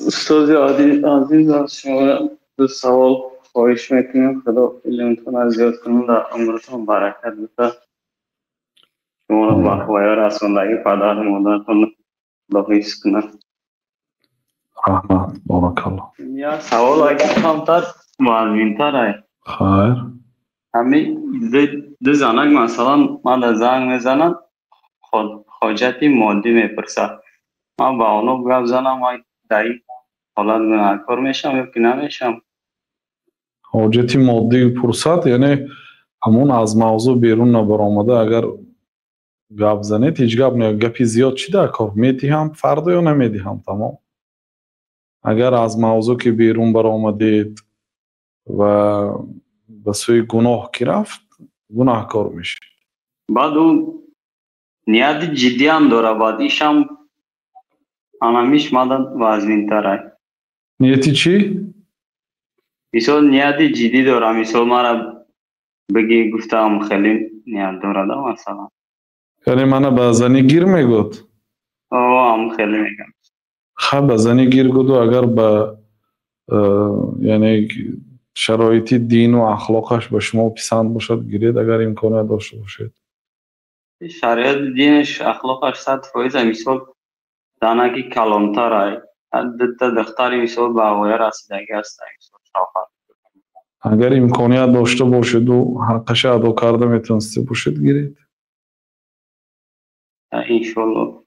استاد عزیز از شما دو سوال خواهش میکنیم. خدا علمتون از زیاد کنون در عمرتون برکت بده. شما را به خواه رساندگی پدر مادرتون خدا حفظ کنه. رحمت بارک الله. یا سوال اگر کمتر معلمینتر های خیر. همین دو زنک مثلا من زنگ میزنم حاجت مادی میپرسه، من با اونو گفت زنم و در حالت گناهکار میشم یا که نمیشم؟ حاجتی مادی پرسد یعنی همون از موضوع بیرون نبرآمده اگر گپ زنید هیچ گپ نه، گپی زیاد چی در کار میدی هم فردا یا نمیدی هم تمام. اگر از موضوع که بیرون برآمدید و به سوی گناه که رفت گناهکار میشه. بعد اون نیت جدی هم داره، بعد ایش هم همیش مدد وزمین تره. نیتی چی؟ مثال نیت جدی داره، مثال مرا بگی گفتم خیلی نیت داره ده مثلا. یعنی منو به زنی گیر میگود؟ هم خیلی میگم. خب به زنی گیر گود و اگر به یعنی شرایطی دین و اخلاقش به شما پسند باشد گیرید اگر امکانیت داشته باشید. شریعت دینش اخلاقش 100% مثال دانگی کلانتر های دختری مثال به آقای رسیدگی هست مثال شاخر. اگر امکانیت داشته باشید و حقش ادا کرده میتونسته باشید گیرید. انشالله.